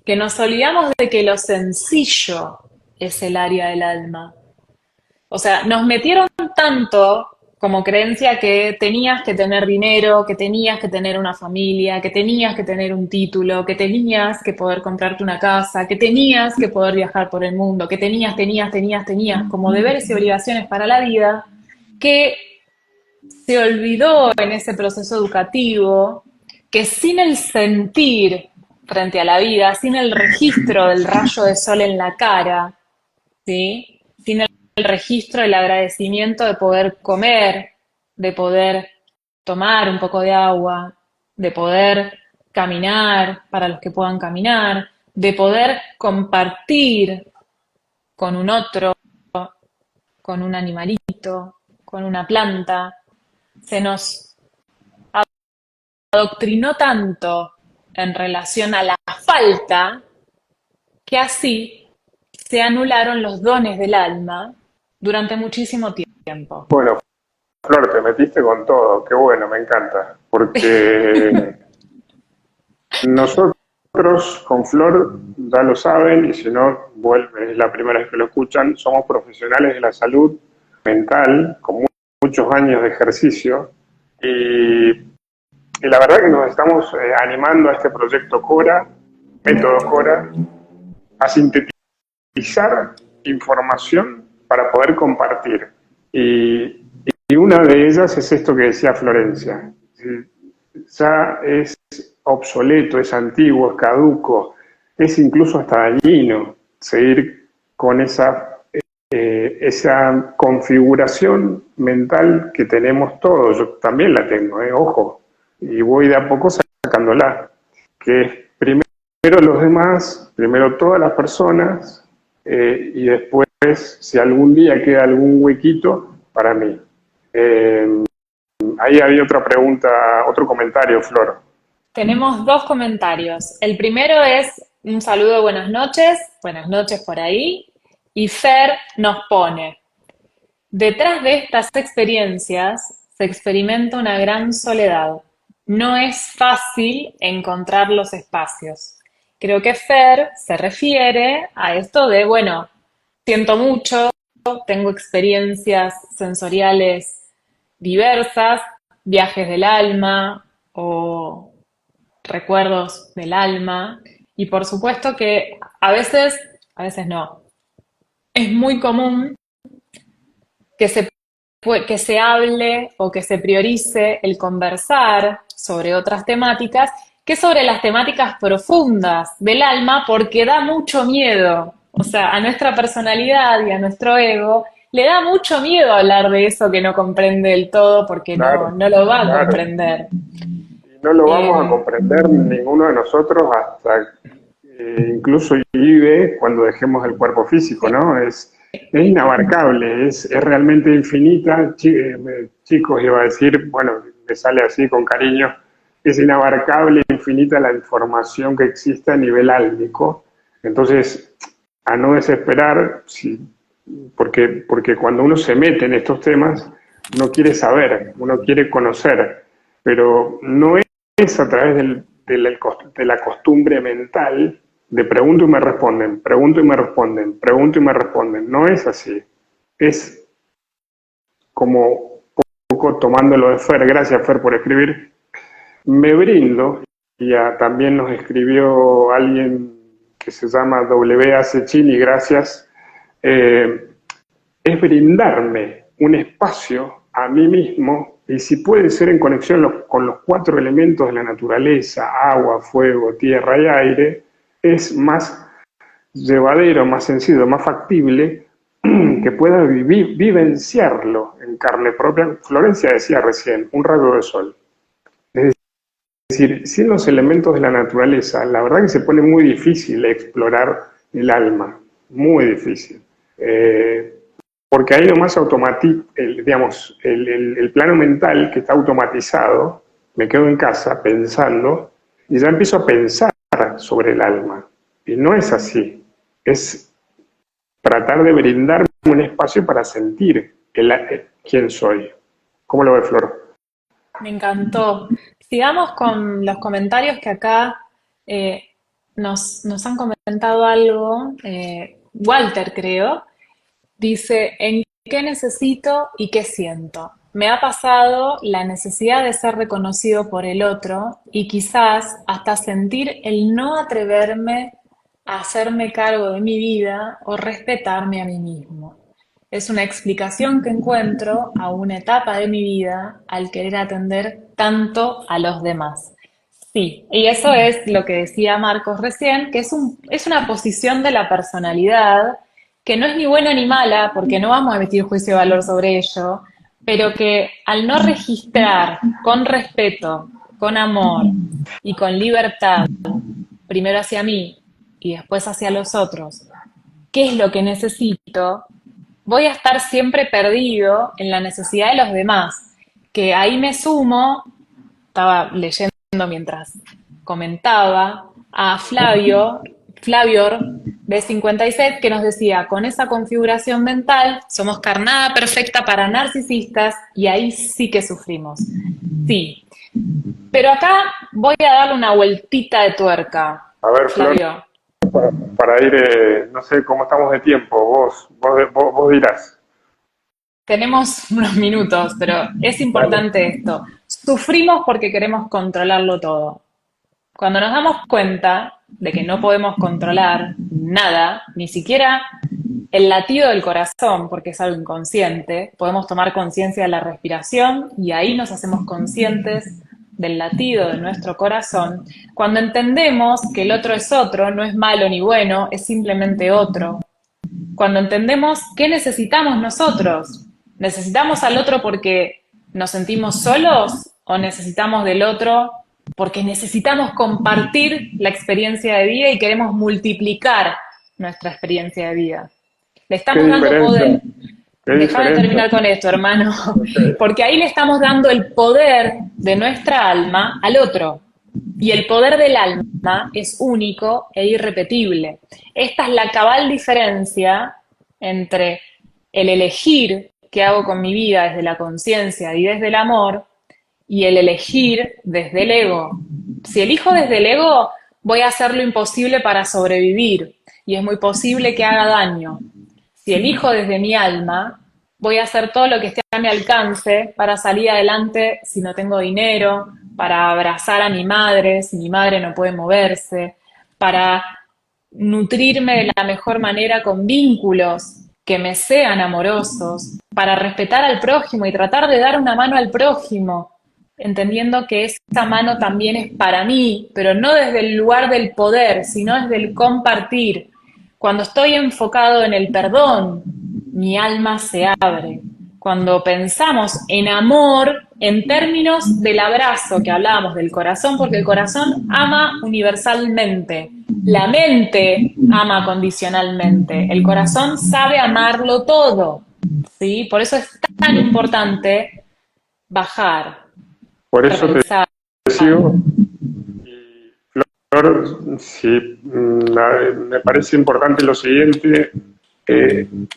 que nos olvidamos de que lo sencillo es el área del alma. O sea, nos metieron tanto como creencia que tenías que tener dinero, que tenías que tener una familia, que tenías que tener un título, que tenías que poder comprarte una casa, que tenías que poder viajar por el mundo, que tenías, como deberes y obligaciones para la vida, que se olvidó en ese proceso educativo que sin el sentir frente a la vida, sin el registro del rayo de sol en la cara, ¿sí? Sin el registro del agradecimiento de poder comer, de poder tomar un poco de agua, de poder caminar para los que puedan caminar, de poder compartir con un otro, con un animalito, con una planta. Se nos adoctrinó tanto en relación a la falta que así se anularon los dones del alma durante muchísimo tiempo. bueno, Flor, te metiste con todo, qué bueno, me encanta, porque nosotros con Flor, ya lo saben, y si no, vuelve, es la primera vez que lo escuchan, somos profesionales de la salud mental, con muchos años de ejercicio, y la verdad que nos estamos animando a este proyecto Cora, método Cora, a sintetizar información para poder compartir. Y una de ellas es esto que decía Florencia. Ya es obsoleto, es antiguo, es caduco, es incluso hasta dañino seguir con esa configuración mental que tenemos todos. Yo también la tengo, ojo, y voy de a poco sacándola, que es primero los demás, primero todas las personas, y después, si algún día queda algún huequito, para mí. Ahí había otra pregunta, otro comentario, Flor. Tenemos dos comentarios. El primero es un saludo, buenas noches por ahí. Y Fer nos pone, detrás de estas experiencias se experimenta una gran soledad. No es fácil encontrar los espacios. Creo que Fer se refiere a esto de, bueno, siento mucho, tengo experiencias sensoriales diversas, viajes del alma o recuerdos del alma. Y por supuesto que a veces no, es muy común que que se hable o que se priorice el conversar sobre otras temáticas que sobre las temáticas profundas del alma porque da mucho miedo, o sea, a nuestra personalidad y a nuestro ego le da mucho miedo hablar de eso que no comprende del todo porque Claro, no lo va a claro. comprender. Y no lo vamos a Eh, comprender ninguno de nosotros hasta incluso vive cuando dejemos el cuerpo físico, sí, ¿no? Es inabarcable, es realmente infinita. Chicos, iba a decir, bueno, me sale así con cariño, es inabarcable, infinita la información que existe a nivel álmico. Entonces, a no desesperar, sí, porque cuando uno se mete en estos temas, uno quiere saber, uno quiere conocer, pero no es a través de la costumbre mental de pregunto y me responden, pregunto y me responden, pregunto y me responden. No es así. Es como un poco tomándolo de Fer, gracias Fer por escribir, me brindo, y también nos escribió alguien que se llama W. A. Cecchini, gracias, eh, es brindarme un espacio a mí mismo, y si puede ser en conexión con los cuatro elementos de la naturaleza, agua, fuego, tierra y aire, es más llevadero, más sencillo, más factible que pueda vivenciarlo en carne propia. Florencia decía recién, un rayo de sol. Es decir, sin los elementos de la naturaleza, la verdad que se pone muy difícil explorar el alma, muy difícil. Porque ahí nomás digamos, el plano mental que está automatizado, me quedo en casa pensando y ya empiezo a pensar sobre el alma. Y no es así. Es tratar de brindarme un espacio para sentir quién soy. ¿Cómo lo ve, Flor? me encantó. Sigamos con los comentarios que acá eh, nos han comentado algo. Walter, creo, dice, ¿en qué necesito y qué siento? Me ha pasado la necesidad de ser reconocido por el otro y quizás hasta sentir el no atreverme a hacerme cargo de mi vida o respetarme a mí mismo. Es una explicación que encuentro a una etapa de mi vida al querer atender tanto a los demás. Sí, y eso es lo que decía Marcos recién, que es una posición de la personalidad que no es ni buena ni mala, porque no vamos a emitir juicio de valor sobre ello, pero que al no registrar con respeto, con amor y con libertad, primero hacia mí y después hacia los otros, qué es lo que necesito, voy a estar siempre perdido en la necesidad de los demás, que ahí me sumo, estaba leyendo mientras comentaba, a Flavior B56, que nos decía, con esa configuración mental somos carnada perfecta para narcisistas y ahí sí que sufrimos. Sí, pero acá voy a darle una vueltita de tuerca, A ver, Flor, Flavio. para ir, no sé cómo estamos de tiempo, vos dirás. Tenemos unos minutos, pero es Dale. importante esto. Sufrimos porque queremos controlarlo todo. Cuando nos damos cuenta de que no podemos controlar nada, ni siquiera el latido del corazón, porque es algo inconsciente, podemos tomar conciencia de la respiración y ahí nos hacemos conscientes del latido de nuestro corazón. Cuando entendemos que el otro es otro, no es malo ni bueno, es simplemente otro. Cuando entendemos qué necesitamos nosotros, necesitamos al otro porque nos sentimos solos o necesitamos del otro porque necesitamos compartir la experiencia de vida y queremos multiplicar nuestra experiencia de vida. Le ¿Qué estamos dando diferencia? poder. ¿Qué Déjame diferencia? terminar con esto, hermano. Ok. Porque ahí le estamos dando el poder de nuestra alma al otro. Y el poder del alma es único e irrepetible. Esta es la cabal diferencia entre el elegir qué hago con mi vida desde la conciencia y desde el amor y el elegir desde el ego. Si elijo desde el ego, voy a hacer lo imposible para sobrevivir y es muy posible que haga daño. Si elijo desde mi alma, voy a hacer todo lo que esté a mi alcance para salir adelante si no tengo dinero, para abrazar a mi madre si mi madre no puede moverse, para nutrirme de la mejor manera con vínculos que me sean amorosos, para respetar al prójimo y tratar de dar una mano al prójimo, entendiendo que esa mano también es para mí, pero no desde el lugar del poder, sino desde el compartir. Cuando estoy enfocado en el perdón, mi alma se abre. Cuando pensamos en amor en términos del abrazo que hablábamos del corazón, porque el corazón ama universalmente, la mente ama condicionalmente, el corazón sabe amarlo todo, ¿sí? Por eso es tan importante bajar, Por eso te revisar. sigo. Y Flor, sí, me parece importante lo siguiente.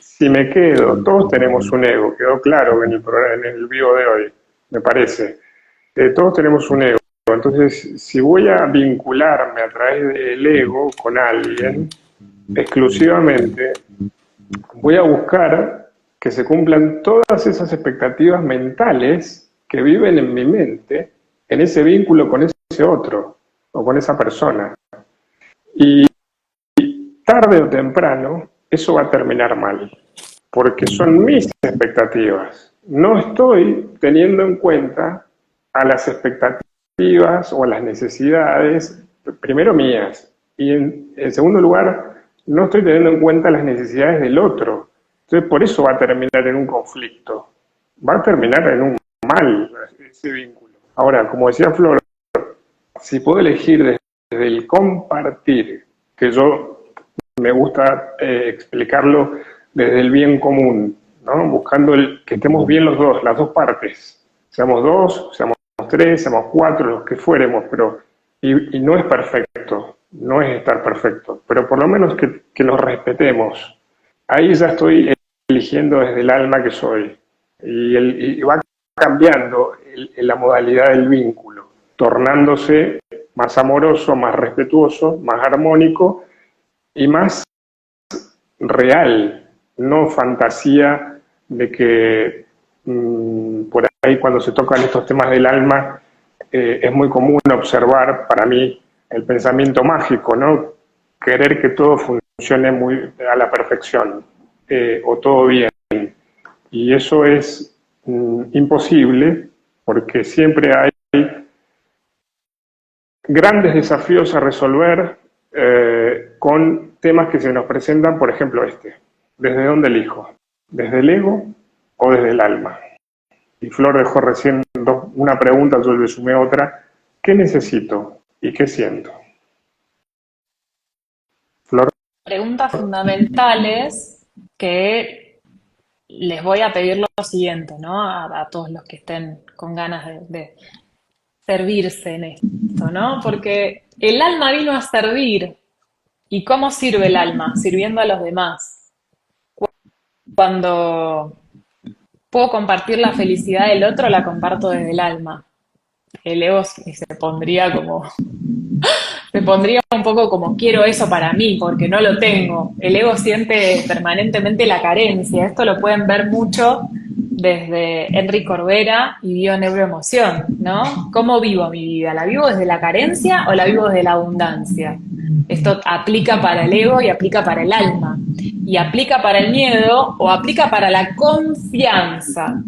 Si me quedo, todos tenemos un ego, quedó claro en el vivo de hoy, me parece. Todos tenemos un ego. Entonces, si voy a vincularme a través del ego con alguien, exclusivamente, voy a buscar que se cumplan todas esas expectativas mentales que viven en mi mente, en ese vínculo con ese otro o con esa persona. Y tarde o temprano, eso va a terminar mal, porque son mis expectativas. No estoy teniendo en cuenta a las expectativas o a las necesidades, primero mías, y en segundo lugar, no estoy teniendo en cuenta las necesidades del otro. Entonces, por eso va a terminar en un conflicto, va a terminar en un mal ese vínculo. Ahora, como decía Flor, si puedo elegir desde el compartir, que yo me gusta explicarlo desde el bien común, ¿no? Buscando que estemos bien los dos, las dos partes. Seamos dos, seamos tres, seamos cuatro, los que fuéramos, pero y no es perfecto, no es estar perfecto, pero por lo menos que nos respetemos. Ahí ya estoy eligiendo desde el alma que soy. Y va cambiando la modalidad del vínculo, tornándose más amoroso, más respetuoso, más armónico y más real, no fantasía de que por ahí cuando se tocan estos temas del alma es muy común observar para mí el pensamiento mágico, ¿no? Querer que todo funcione muy a la perfección o todo bien. Y eso es imposible porque siempre hay grandes desafíos a resolver con temas que se nos presentan, por ejemplo ¿desde dónde elijo? ¿Desde el ego o desde el alma? Y Flor dejó recién una pregunta, yo le sumé otra. ¿Qué necesito y qué siento? Flor. Preguntas fundamentales que les voy a pedir lo siguiente, ¿no? A todos los que estén con ganas de servirse en esto, ¿no? Porque el alma vino a servir. ¿Y cómo sirve el alma? Sirviendo a los demás. Cuando puedo compartir la felicidad del otro, la comparto desde el alma. El ego se pondría un poco como quiero eso para mí, porque no lo tengo. El ego siente permanentemente la carencia. Esto lo pueden ver mucho desde Enrique Corbera y Bio-Neuroemoción, ¿no? ¿Cómo vivo mi vida? ¿La vivo desde la carencia o la vivo desde la abundancia? Esto aplica para el ego y aplica para el alma. Y aplica para el miedo o aplica para la confianza.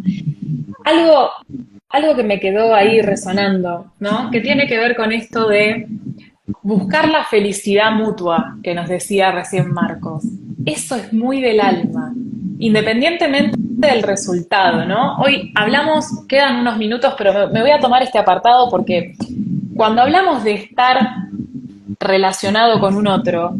Algo que me quedó ahí resonando, ¿no? Que tiene que ver con esto de buscar la felicidad mutua que nos decía recién Marcos. Eso es muy del alma, independientemente del resultado, ¿no? Hoy hablamos, quedan unos minutos, pero me voy a tomar este apartado porque cuando hablamos de estar relacionado con un otro,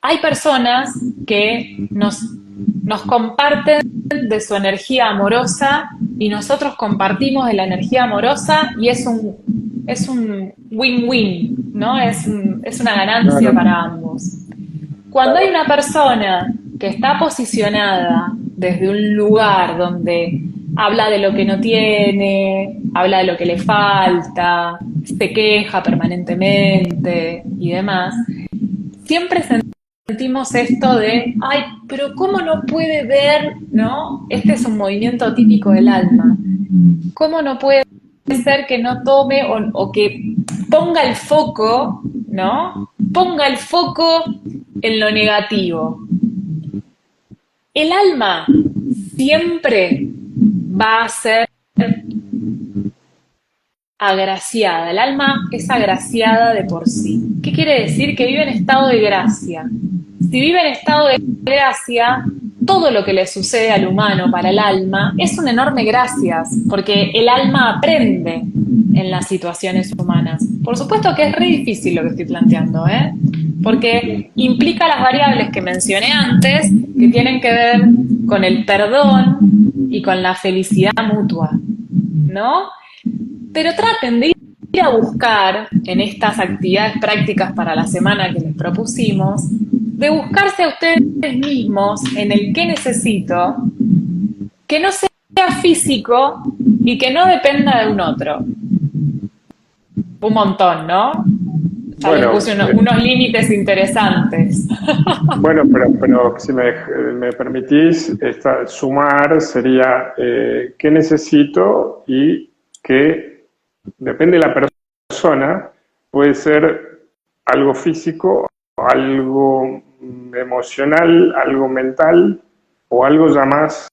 hay personas que nos comparten de su energía amorosa y nosotros compartimos de la energía amorosa y es un win-win, ¿no? Es una ganancia para ambos. Cuando hay una persona que está posicionada desde un lugar donde habla de lo que no tiene, habla de lo que le falta, se queja permanentemente y demás, siempre sentimos esto de, ay, pero ¿cómo no puede ver, no? Este es un movimiento típico del alma. ¿Cómo no puede ser que no tome o que ponga el foco, ¿no? Ponga el foco en lo negativo. El alma siempre va a ser agraciada. El alma es agraciada de por sí. ¿Qué quiere decir? Que vive en estado de gracia. Si vive en estado de gracia, todo lo que le sucede al humano para el alma es un enorme gracias, porque el alma aprende en las situaciones humanas. Por supuesto que es re difícil lo que estoy planteando, ¿eh? Porque implica las variables que mencioné antes, que tienen que ver con el perdón y con la felicidad mutua, ¿no? Pero traten de ir a buscar en estas actividades prácticas para la semana que les propusimos, de buscarse a ustedes mismos en el qué necesito, que no sea físico y que no dependa de un otro. Un montón, ¿no? Ya les Bueno, puse unos límites interesantes. bueno, pero si me permitís, sumar sería qué necesito y qué depende de la persona, puede ser algo físico, algo emocional, algo mental o algo ya más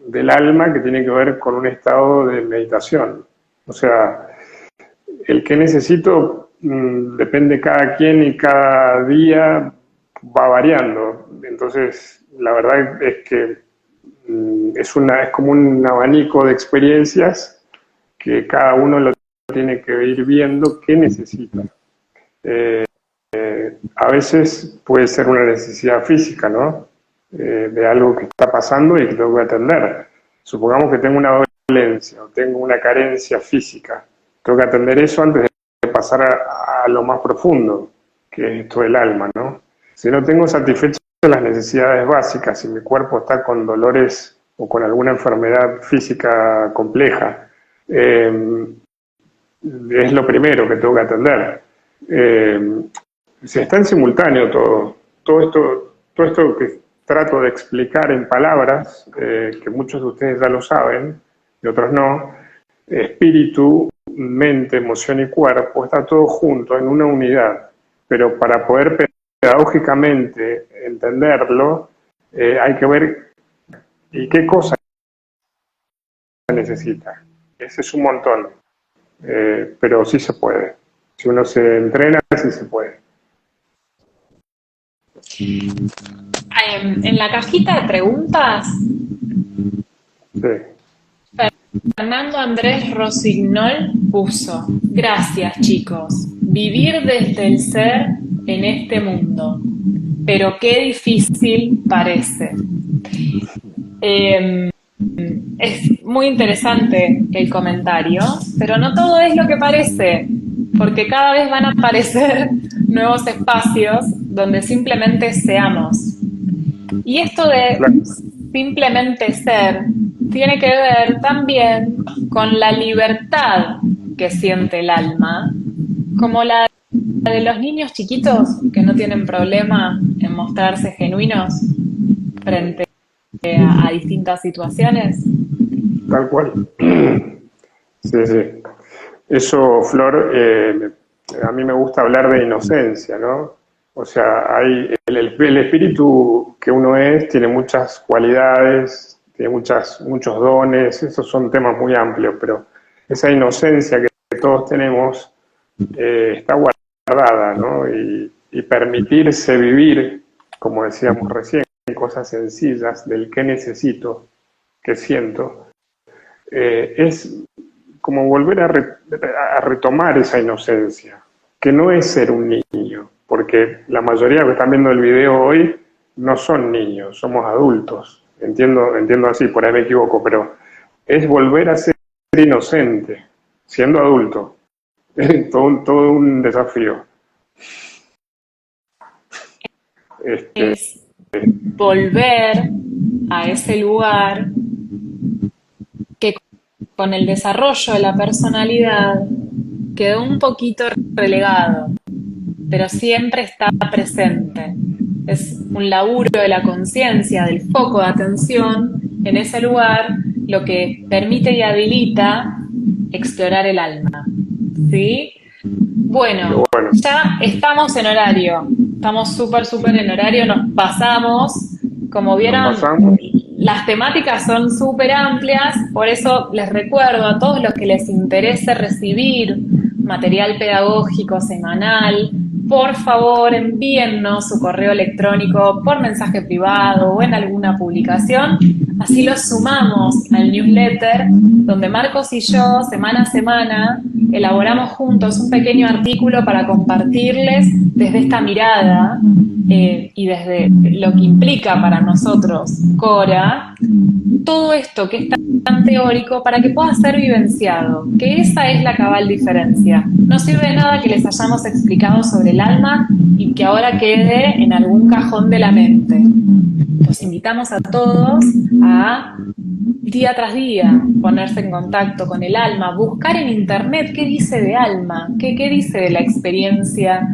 del alma que tiene que ver con un estado de meditación. O sea, el que necesito depende de cada quien y cada día va variando. Entonces, la verdad es que es como un abanico de experiencias que cada uno lo tiene que ir viendo qué necesita. A veces puede ser una necesidad física, ¿no? De algo que está pasando y que tengo que atender. Supongamos que tengo una dolencia o tengo una carencia física. Tengo que atender eso antes de pasar a lo más profundo, que es esto del alma, ¿no? Si no tengo satisfechas las necesidades básicas, si mi cuerpo está con dolores o con alguna enfermedad física compleja, es lo primero que tengo que atender. Si está en simultáneo todo esto que trato de explicar en palabras, que muchos de ustedes ya lo saben y otros no, espíritu, mente, emoción y cuerpo, está todo junto en una unidad, pero para poder pedagógicamente entenderlo, hay que ver y qué cosa necesita. Ese es un montón, pero sí se puede. Si uno se entrena, sí se puede. En la cajita de preguntas, Sí. Fernando Andrés Rosignol puso: gracias, chicos, vivir desde el ser en este mundo, pero qué difícil parece. Es muy interesante el comentario, pero no todo es lo que parece, porque cada vez van a aparecer nuevos espacios donde simplemente seamos. Y esto de simplemente ser tiene que ver también con la libertad que siente el alma, como la de los niños chiquitos que no tienen problema en mostrarse genuinos frente a distintas situaciones. Tal cual. Sí, sí. Eso, Flor, a mí me gusta hablar de inocencia, ¿no? O sea, hay el espíritu que uno es tiene muchas cualidades, tiene muchos dones, esos son temas muy amplios, pero esa inocencia que todos tenemos está guardada, ¿no? Y permitirse vivir, como decíamos recién, cosas sencillas del qué necesito, qué siento, es como volver a retomar esa inocencia, que no es ser un niño, porque la mayoría que están viendo el video hoy no son niños, somos adultos, entiendo así, por ahí me equivoco, pero es volver a ser inocente, siendo adulto, todo un desafío. Es volver a ese lugar que con el desarrollo de la personalidad quedó un poquito relegado, pero siempre está presente. Es un laburo de la conciencia, del foco de atención en ese lugar, lo que permite y habilita explorar el alma. ¿Sí? Bueno, ya estamos en horario. Estamos súper en horario, nos pasamos. Como vieron, las temáticas son súper amplias, por eso les recuerdo a todos los que les interese recibir material pedagógico semanal, por favor envíennos su correo electrónico por mensaje privado o en alguna publicación, así los sumamos al newsletter donde Marcos y yo semana a semana elaboramos juntos un pequeño artículo para compartirles desde esta mirada y desde lo que implica para nosotros Cora, todo esto que es tan teórico para que pueda ser vivenciado, que esa es la cabal diferencia. No sirve de nada que les hayamos explicado sobre el alma y que ahora quede en algún cajón de la mente. Los invitamos a todos a día tras día ponerse en contacto con el alma, buscar en internet qué dice de alma, qué dice de la experiencia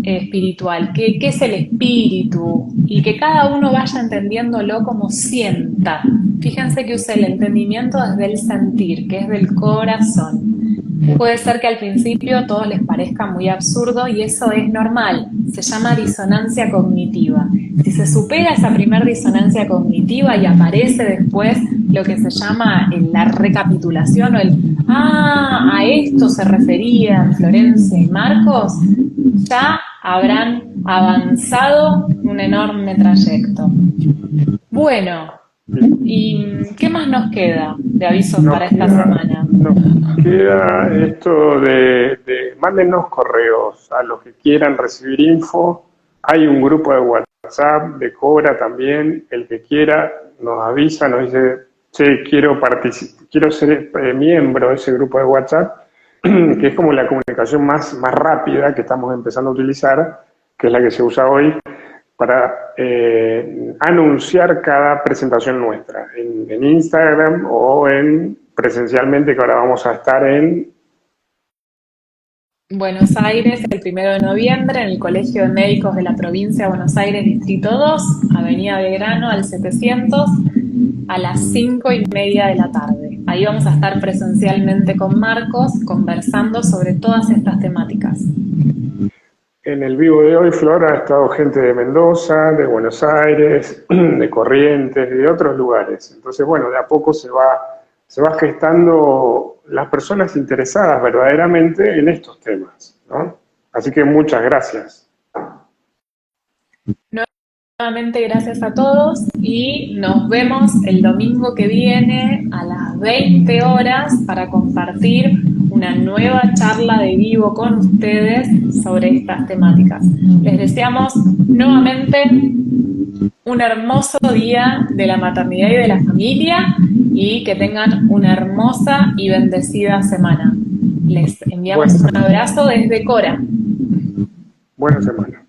espiritual, qué es el espíritu, y que cada uno vaya entendiéndolo como sienta. Fíjense que use el entendimiento desde el sentir, que es del corazón. Puede ser que al principio a todos les parezca muy absurdo y eso es normal, se llama disonancia cognitiva. Si se supera esa primer disonancia cognitiva y aparece después lo que se llama la recapitulación o a esto se referían Florencia y Marcos, ya habrán avanzado un enorme trayecto. Bueno, ¿y qué más nos queda de avisos para esta semana? Nos queda esto de mándenos correos a los que quieran recibir info. Hay un grupo de WhatsApp de Cora también. El que quiera nos avisa, nos dice, che, quiero ser miembro de ese grupo de WhatsApp, que es como la comunicación más rápida que estamos empezando a utilizar, que es la que se usa hoy para anunciar cada presentación nuestra en Instagram o presencialmente, que ahora vamos a estar en Buenos Aires el 1 de noviembre en el Colegio de Médicos de la Provincia de Buenos Aires, Distrito 2, Avenida Belgrano al 700, a las 5:30 de la tarde. Ahí vamos a estar presencialmente con Marcos conversando sobre todas estas temáticas. En el vivo de hoy, Flor, ha estado gente de Mendoza, de Buenos Aires, de Corrientes, de otros lugares. Entonces, bueno, de a poco se va gestando las personas interesadas verdaderamente en estos temas, ¿no? Así que muchas gracias. Nuevamente gracias a todos y nos vemos el domingo que viene a las 20 horas para compartir una nueva charla de vivo con ustedes sobre estas temáticas. Les deseamos nuevamente un hermoso día de la maternidad y de la familia y que tengan una hermosa y bendecida semana. Les enviamos un abrazo desde Cora. Buena semana.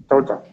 Chau, chau.